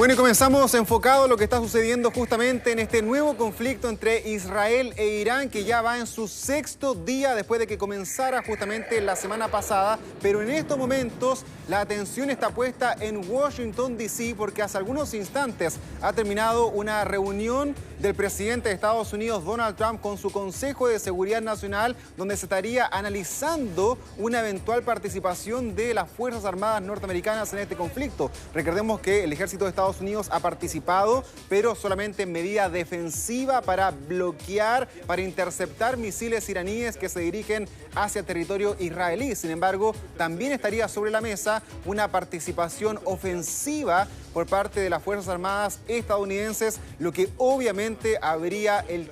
Bueno, y comenzamos enfocado en lo que está sucediendo justamente en este nuevo conflicto entre Israel e Irán, que ya va en su sexto día después de que comenzara justamente la semana pasada. Pero en estos momentos la atención está puesta en Washington, D.C., porque hace algunos instantes ha terminado una reunión del presidente de Estados Unidos, Donald Trump, con su Consejo de Seguridad Nacional, donde se estaría analizando una eventual participación de las Fuerzas Armadas norteamericanas en este conflicto. Recordemos que el ejército de Estados Unidos ha participado, pero solamente en medida defensiva para bloquear, para interceptar misiles iraníes que se dirigen hacia territorio israelí. Sin embargo, también estaría sobre la mesa una participación ofensiva por parte de las Fuerzas Armadas estadounidenses, lo que obviamente abriría el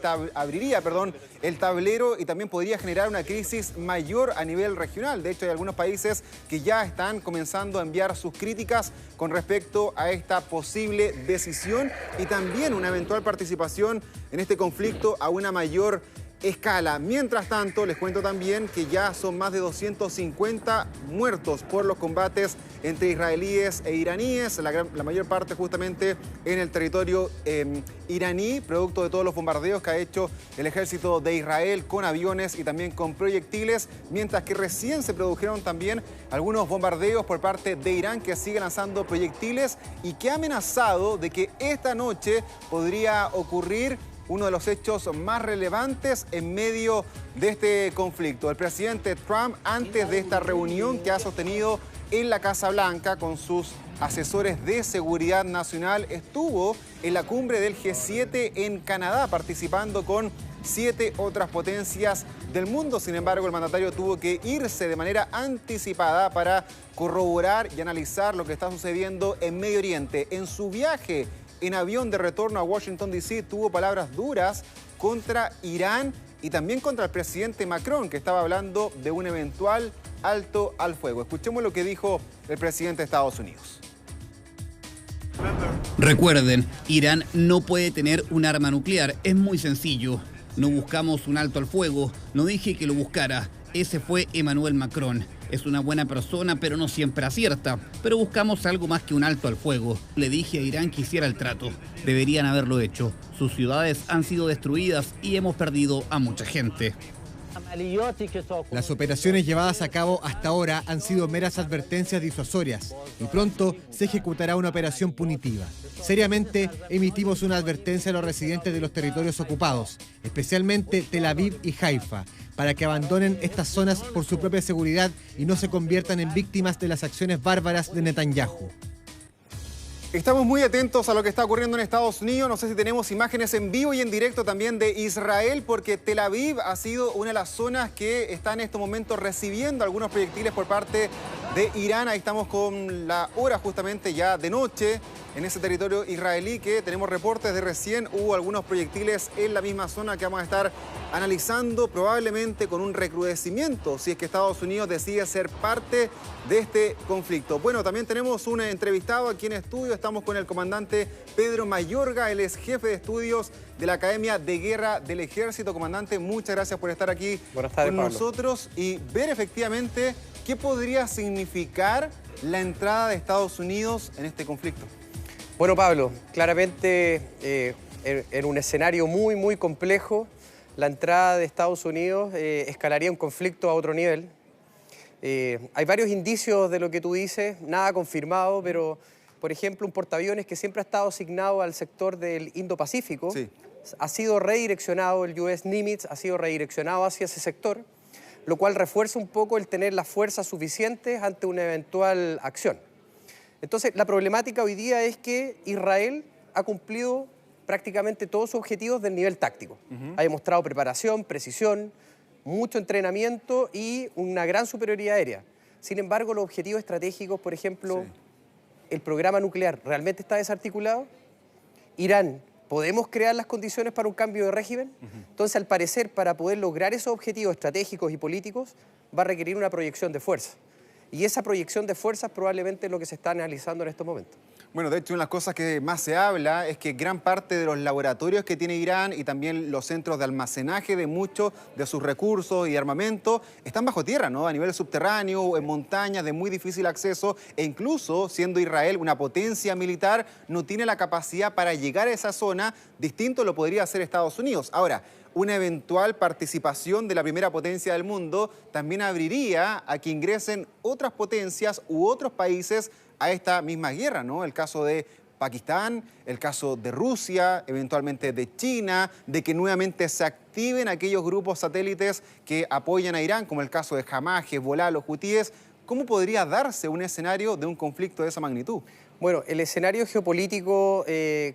tablero y también podría generar una crisis mayor a nivel regional. De hecho, hay algunos países que ya están comenzando a enviar sus críticas con respecto a esta posible decisión y también una eventual participación en este conflicto a una mayor escala. Mientras tanto, les cuento también que ya son más de 250 muertos por los combates entre israelíes e iraníes, la mayor parte justamente en el territorio iraní, producto de todos los bombardeos que ha hecho el ejército de Israel con aviones y también con proyectiles, mientras que recién se produjeron también algunos bombardeos por parte de Irán, que sigue lanzando proyectiles y que ha amenazado de que esta noche podría ocurrir uno de los hechos más relevantes en medio de este conflicto. El presidente Trump, antes de esta reunión que ha sostenido en la Casa Blanca con sus asesores de seguridad nacional, estuvo en la cumbre del G7 en Canadá, participando con 7 otras potencias del mundo. Sin embargo, el mandatario tuvo que irse de manera anticipada para corroborar y analizar lo que está sucediendo en Medio Oriente. En su viaje en avión de retorno a Washington, D.C., tuvo palabras duras contra Irán y también contra el presidente Macron, que estaba hablando de un eventual alto al fuego. Escuchemos lo que dijo el presidente de Estados Unidos. Recuerden, Irán no puede tener un arma nuclear. Es muy sencillo. No buscamos un alto al fuego. No dije que lo buscara. Ese fue Emmanuel Macron. Es una buena persona, pero no siempre acierta. Pero buscamos algo más que un alto al fuego. Le dije a Irán que hiciera el trato. Deberían haberlo hecho. Sus ciudades han sido destruidas y hemos perdido a mucha gente. Las operaciones llevadas a cabo hasta ahora han sido meras advertencias disuasorias y pronto se ejecutará una operación punitiva. Seriamente emitimos una advertencia a los residentes de los territorios ocupados, especialmente Tel Aviv y Haifa, para que abandonen estas zonas por su propia seguridad y no se conviertan en víctimas de las acciones bárbaras de Netanyahu. Estamos muy atentos a lo que está ocurriendo en Estados Unidos. No sé si tenemos imágenes en vivo y en directo también de Israel, porque Tel Aviv ha sido una de las zonas que está en estos momentos recibiendo algunos proyectiles por parte de Irán. Ahí estamos con la hora justamente ya de noche en ese territorio israelí, que tenemos reportes de recién hubo algunos proyectiles en la misma zona que vamos a estar analizando, probablemente con un recrudecimiento si es que Estados Unidos decide ser parte de este conflicto. Bueno, también tenemos un entrevistado aquí en estudio. Estamos con el comandante Pedro Mayorga. Él es jefe de estudios de la Academia de Guerra del Ejército. Comandante, muchas gracias por estar aquí con nosotros y ver efectivamente qué podría significar la entrada de Estados Unidos en este conflicto. Bueno, Pablo, claramente en un escenario muy complejo, la entrada de Estados Unidos escalaría un conflicto a otro nivel. Hay varios indicios de lo que tú dices, nada confirmado, pero, por ejemplo, un portaaviones que siempre ha estado asignado al sector del Indo-Pacífico, sí, ha sido redireccionado, el US Nimitz ha sido redireccionado hacia ese sector, lo cual refuerza un poco el tener las fuerzas suficientes ante una eventual acción. Entonces, la problemática hoy día es que Israel ha cumplido prácticamente todos sus objetivos del nivel táctico. Ha demostrado preparación, precisión, mucho entrenamiento y una gran superioridad aérea. Sin embargo, los objetivos estratégicos, por ejemplo, sí, el programa nuclear, ¿realmente está desarticulado? Irán, ¿podemos crear las condiciones para un cambio de régimen? Entonces, al parecer, para poder lograr esos objetivos estratégicos y políticos, va a requerir una proyección de fuerza. Y esa proyección de fuerzas probablemente es lo que se está analizando en estos momentos. Bueno, de hecho, una de las cosas que más se habla es que gran parte de los laboratorios que tiene Irán y también los centros de almacenaje de muchos de sus recursos y armamento están bajo tierra, ¿no? A nivel subterráneo, en montañas de muy difícil acceso e incluso, siendo Israel una potencia militar, no tiene la capacidad para llegar a esa zona. Distinto lo podría hacer Estados Unidos. Ahora, una eventual participación de la primera potencia del mundo también abriría a que ingresen otras potencias u otros países a esta misma guerra, ¿no? El caso de Pakistán, el caso de Rusia, eventualmente de China, de que nuevamente se activen aquellos grupos satélites que apoyan a Irán, como el caso de Hamas, Hezbollah, los hutíes. ¿Cómo podría darse un escenario de un conflicto de esa magnitud? Bueno, el escenario geopolítico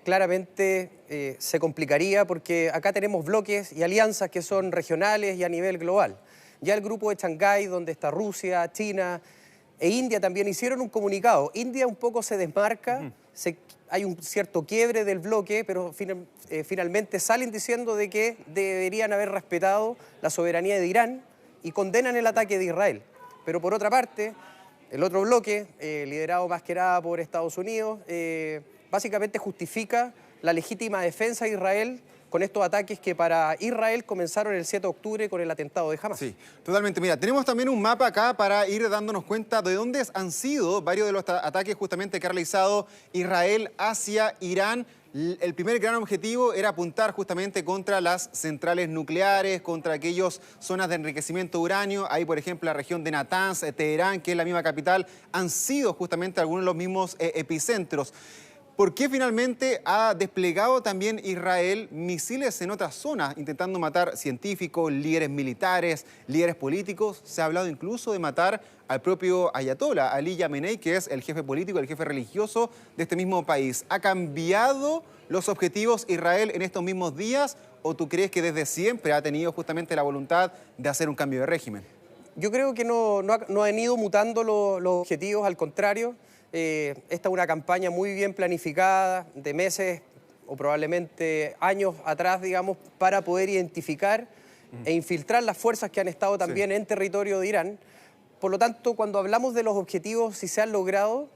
claramente se complicaría porque acá tenemos bloques y alianzas que son regionales y a nivel global. Ya el grupo de Shanghái, donde está Rusia, China e India también hicieron un comunicado. India un poco se desmarca, hay un cierto quiebre del bloque, pero finalmente salen diciendo de que deberían haber respetado la soberanía de Irán y condenan el ataque de Israel. Pero por otra parte, el otro bloque, liderado más que nada por Estados Unidos, básicamente justifica la legítima defensa de Israel con estos ataques que para Israel comenzaron el 7 de octubre con el atentado de Hamas. Sí, totalmente. Mira, tenemos también un mapa acá para ir dándonos cuenta de dónde han sido varios de los ataques justamente que ha realizado Israel hacia Irán. El primer gran objetivo era apuntar justamente contra las centrales nucleares, contra aquellas zonas de enriquecimiento de uranio. Ahí, por ejemplo, la región de Natanz, Teherán, que es la misma capital, han sido justamente algunos de los mismos epicentros. ¿Por qué finalmente ha desplegado también Israel misiles en otras zonas, intentando matar científicos, líderes militares, líderes políticos? Se ha hablado incluso de matar al propio Ayatollah, Ali Khamenei, que es el jefe político, el jefe religioso de este mismo país. ¿Ha cambiado los objetivos Israel en estos mismos días o tú crees que desde siempre ha tenido justamente la voluntad de hacer un cambio de régimen? Yo creo que no han ido mutando los objetivos, al contrario. Esta es una campaña muy bien planificada, de meses o probablemente años atrás, digamos, para poder identificar e infiltrar las fuerzas que han estado también en territorio de Irán. Por lo tanto, cuando hablamos de los objetivos, si se han logrado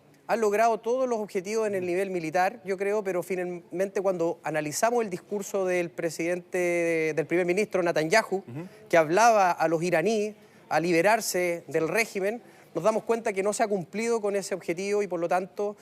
todos los objetivos en el nivel militar, yo creo, pero finalmente cuando analizamos el discurso del primer ministro Netanyahu, que hablaba a los iraníes a liberarse del régimen, nos damos cuenta que no se ha cumplido con ese objetivo y por lo tanto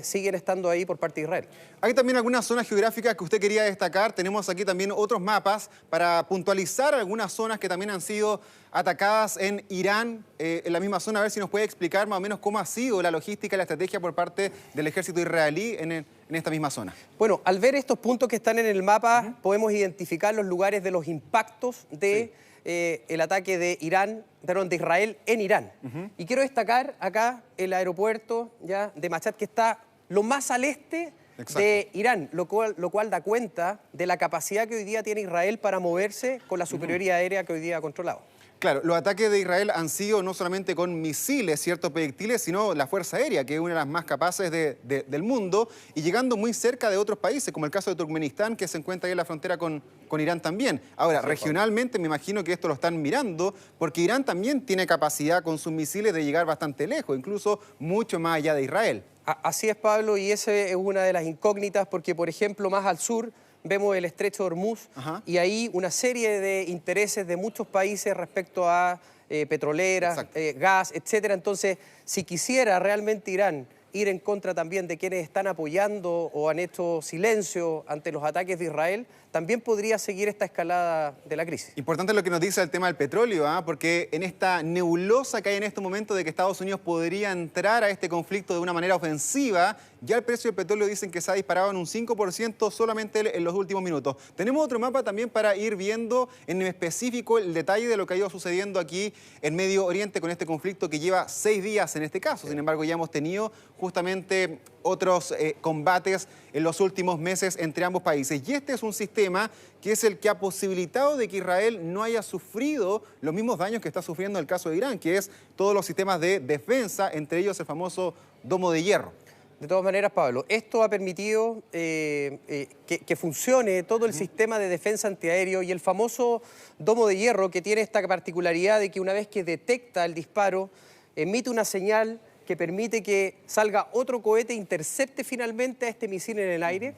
siguen estando ahí por parte de Israel. Hay también algunas zonas geográficas que usted quería destacar. Tenemos aquí también otros mapas para puntualizar algunas zonas que también han sido atacadas en Irán, en la misma zona. A ver si nos puede explicar más o menos cómo ha sido la logística y la estrategia por parte del ejército israelí en esta misma zona. Bueno, al ver estos puntos que están en el mapa, podemos identificar los lugares de los impactos de el ataque de Israel en Irán. Y quiero destacar acá el aeropuerto de Mashhad, que está lo más al este de Irán, lo cual da cuenta de la capacidad que hoy día tiene Israel para moverse con la superioridad aérea que hoy día ha controlado. Claro, los ataques de Israel han sido no solamente con misiles, ciertos proyectiles, sino la Fuerza Aérea, que es una de las más capaces del mundo, y llegando muy cerca de otros países, como el caso de Turkmenistán, que se encuentra ahí en la frontera con Irán también. Ahora, regionalmente me imagino que esto lo están mirando, porque Irán también tiene capacidad con sus misiles de llegar bastante lejos, incluso mucho más allá de Israel. Así es, Pablo, y esa es una de las incógnitas, porque, por ejemplo, más al sur vemos el estrecho de Hormuz y ahí una serie de intereses de muchos países respecto a petroleras, gas, etcétera. Entonces, si quisiera realmente Irán ir en contra también de quienes están apoyando o han hecho silencio ante los ataques de Israel, también podría seguir esta escalada de la crisis. Importante lo que nos dice el tema del petróleo, porque en esta nebulosa que hay en este momento de que Estados Unidos podría entrar a este conflicto de una manera ofensiva, ya el precio del petróleo dicen que se ha disparado en un 5% solamente en los últimos minutos. Tenemos otro mapa también para ir viendo en específico el detalle de lo que ha ido sucediendo aquí en Medio Oriente con este conflicto que lleva 6 días en este caso. Sin embargo, ya hemos tenido justamente otros combates en los últimos meses entre ambos países. Y este es un sistema que es el que ha posibilitado de que Israel no haya sufrido los mismos daños que está sufriendo el caso de Irán, que es todos los sistemas de defensa, entre ellos el famoso domo de hierro. De todas maneras, Pablo, esto ha permitido que funcione todo el sistema de defensa antiaéreo y el famoso domo de hierro, que tiene esta particularidad de que una vez que detecta el disparo, emite una señal que permite que salga otro cohete e intercepte finalmente a este misil en el aire.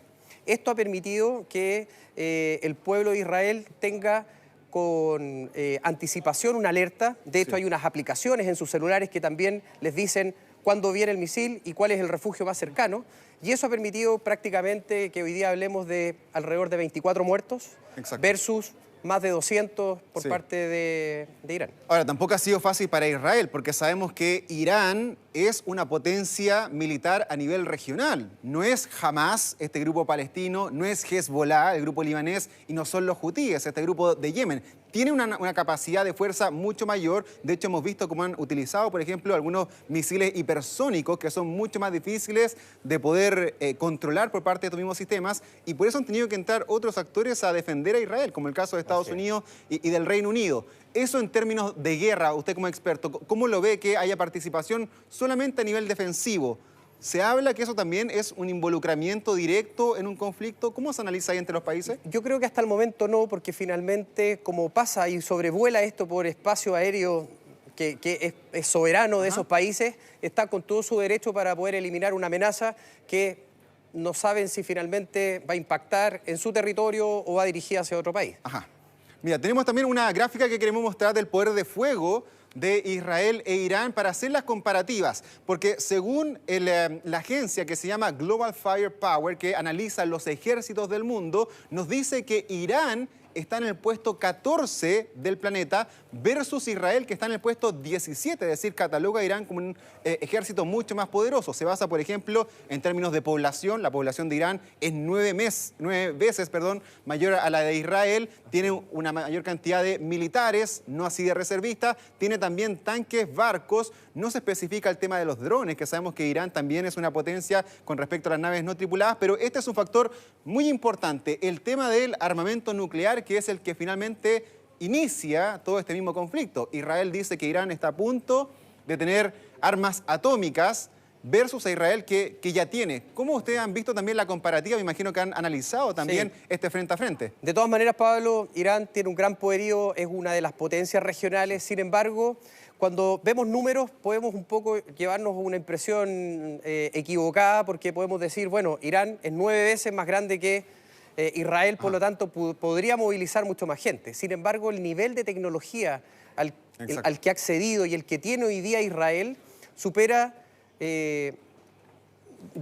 Esto ha permitido que el pueblo de Israel tenga con anticipación una alerta. De hecho, hay unas aplicaciones en sus celulares que también les dicen cuándo viene el misil y cuál es el refugio más cercano. Y eso ha permitido prácticamente que hoy día hablemos de alrededor de 24 muertos versus más de 200 por parte de Irán. Ahora, tampoco ha sido fácil para Israel, porque sabemos que Irán es una potencia militar a nivel regional. No es Hamas, este grupo palestino, no es Hezbollah, el grupo libanés, y no son los hutíes, este grupo de Yemen. Tiene una capacidad de fuerza mucho mayor. De hecho, hemos visto cómo han utilizado, por ejemplo, algunos misiles hipersónicos que son mucho más difíciles de poder controlar por parte de estos mismos sistemas, y por eso han tenido que entrar otros actores a defender a Israel, como el caso de Estados Unidos y del Reino Unido. Eso en términos de guerra, usted como experto, ¿cómo lo ve que haya participación solamente a nivel defensivo? ¿Se habla que eso también es un involucramiento directo en un conflicto? ¿Cómo se analiza ahí entre los países? Yo creo que hasta el momento no, porque finalmente, como pasa y sobrevuela esto por espacio aéreo que es soberano de esos países, está con todo su derecho para poder eliminar una amenaza que no saben si finalmente va a impactar en su territorio o va dirigida hacia otro país. Mira, tenemos también una gráfica que queremos mostrar del poder de fuego de Israel e Irán para hacer las comparativas, porque según la agencia que se llama Global Firepower, que analiza los ejércitos del mundo, nos dice que Irán está en el puesto 14 del planeta versus Israel, que está en el puesto 17, es decir, cataloga a Irán como un ejército mucho más poderoso. Se basa, por ejemplo, en términos de población. La población de Irán es 9 veces mayor a la de Israel, tiene una mayor cantidad de militares, no así de reservistas, tiene también tanques, barcos. No se especifica el tema de los drones, que sabemos que Irán también es una potencia con respecto a las naves no tripuladas, pero este es un factor muy importante, el tema del armamento nuclear, que es el que finalmente inicia todo este mismo conflicto. Israel dice que Irán está a punto de tener armas atómicas versus a Israel que ya tiene. ¿Cómo ustedes han visto también la comparativa? Me imagino que han analizado también este frente a frente. De todas maneras, Pablo, Irán tiene un gran poderío, es una de las potencias regionales. Sin embargo, cuando vemos números podemos un poco llevarnos una impresión equivocada, porque podemos decir, bueno, Irán es 9 veces más grande que Israel, por lo tanto, podría movilizar mucho más gente. Sin embargo, el nivel de tecnología al que ha accedido y el que tiene hoy día Israel supera de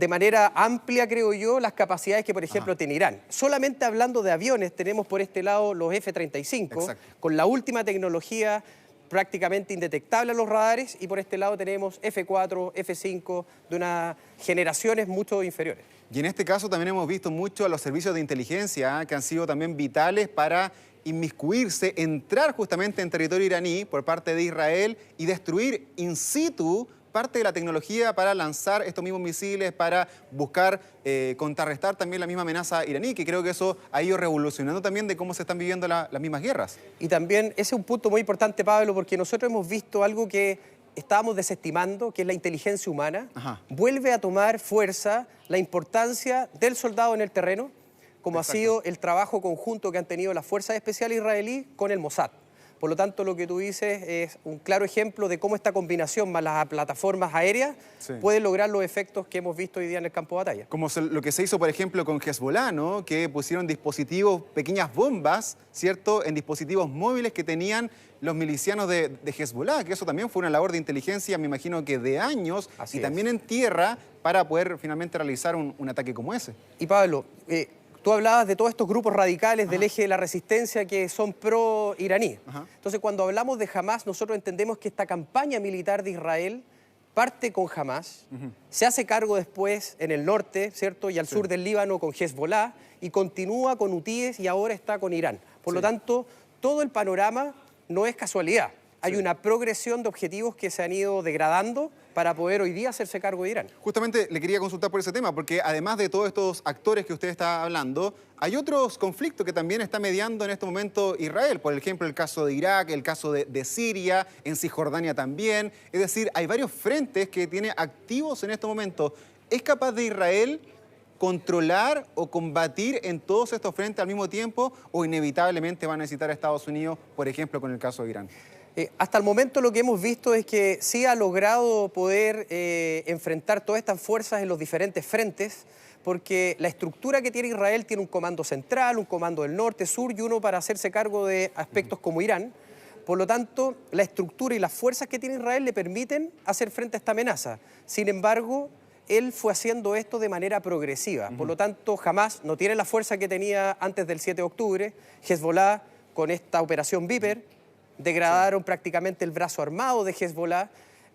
manera amplia, creo yo, las capacidades que, por ejemplo, tiene Irán. Solamente hablando de aviones, tenemos por este lado los F-35, con la última tecnología prácticamente indetectable a los radares, y por este lado tenemos F-4, F-5, de unas generaciones mucho inferiores. Y en este caso también hemos visto mucho a los servicios de inteligencia, que han sido también vitales para inmiscuirse, entrar justamente en territorio iraní por parte de Israel y destruir in situ parte de la tecnología para lanzar estos mismos misiles, para buscar contrarrestar también la misma amenaza iraní, que creo que eso ha ido revolucionando también de cómo se están viviendo las mismas guerras. Y también ese es un punto muy importante, Pablo, porque nosotros hemos visto algo que estábamos desestimando, que es la inteligencia humana. Vuelve a tomar fuerza la importancia del soldado en el terreno, como ha sido el trabajo conjunto que han tenido las fuerzas especiales israelíes con el Mossad. Por lo tanto, lo que tú dices es un claro ejemplo de cómo esta combinación más las plataformas aéreas puede lograr los efectos que hemos visto hoy día en el campo de batalla. Como lo que se hizo, por ejemplo, con Hezbollah, ¿no? Que pusieron dispositivos, pequeñas bombas, ¿cierto?, en dispositivos móviles que tenían los milicianos de Hezbollah, que eso también fue una labor de inteligencia, me imagino que de años, y también en tierra, para poder finalmente realizar un ataque como ese. Y Pablo, tú hablabas de todos estos grupos radicales del eje de la resistencia que son pro-iraní. Entonces, cuando hablamos de Hamas, nosotros entendemos que esta campaña militar de Israel parte con Hamas, se hace cargo después en el norte, ¿cierto?, y al sur del Líbano con Hezbollah, y continúa con hutíes y ahora está con Irán. Por lo tanto, todo el panorama no es casualidad. Hay una progresión de objetivos que se han ido degradando para poder hoy día hacerse cargo de Irán. Justamente le quería consultar por ese tema, porque además de todos estos actores que usted está hablando, hay otros conflictos que también está mediando en este momento Israel. Por ejemplo, el caso de Irak, el caso de Siria, en Cisjordania también. Es decir, hay varios frentes que tiene activos en este momento. ¿Es capaz de Israel controlar o combatir en todos estos frentes al mismo tiempo, o inevitablemente va a necesitar a Estados Unidos, por ejemplo, con el caso de Irán? Hasta el momento lo que hemos visto es que sí ha logrado poder enfrentar todas estas fuerzas en los diferentes frentes, porque la estructura que tiene Israel tiene un comando central, un comando del norte, sur y uno para hacerse cargo de aspectos como Irán. Por lo tanto, la estructura y las fuerzas que tiene Israel le permiten hacer frente a esta amenaza. Sin embargo, él fue haciendo esto de manera progresiva. Por lo tanto, Hamas no tiene la fuerza que tenía antes del 7 de octubre. Hezbollah, con esta operación Viper, degradaron prácticamente el brazo armado de Hezbollah.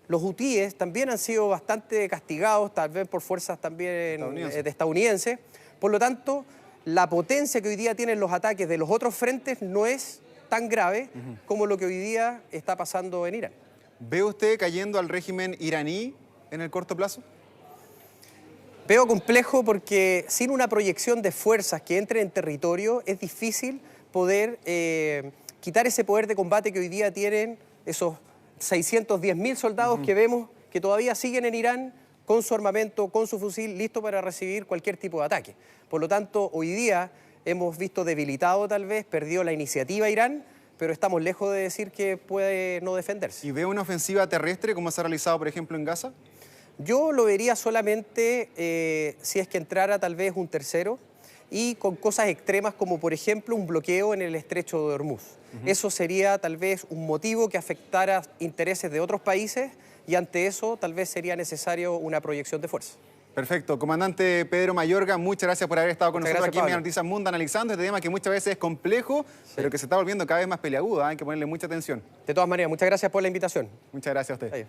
Los hutíes también han sido bastante castigados, tal vez por fuerzas también estadounidenses. Por lo tanto, la potencia que hoy día tienen los ataques de los otros frentes no es tan grave como lo que hoy día está pasando en Irán. ¿Ve usted cayendo al régimen iraní en el corto plazo? Veo complejo porque sin una proyección de fuerzas que entren en territorio es difícil poder quitar ese poder de combate que hoy día tienen esos 610.000 soldados que vemos que todavía siguen en Irán con su armamento, con su fusil, listo para recibir cualquier tipo de ataque. Por lo tanto, hoy día hemos visto debilitado tal vez, perdió la iniciativa Irán, pero estamos lejos de decir que puede no defenderse. ¿Y ve una ofensiva terrestre como se ha realizado, por ejemplo, en Gaza? Yo lo vería solamente si es que entrara tal vez un tercero y con cosas extremas como, por ejemplo, un bloqueo en el estrecho de Hormuz. Eso sería tal vez un motivo que afectara intereses de otros países y ante eso tal vez sería necesario una proyección de fuerza. Perfecto. Comandante Pedro Mayorga, muchas gracias por haber estado con nosotros aquí en Mega Noticias Mundo analizando este tema que muchas veces es complejo, pero que se está volviendo cada vez más peliagudo. Hay que ponerle mucha atención. De todas maneras, muchas gracias por la invitación. Muchas gracias a usted. Adiós.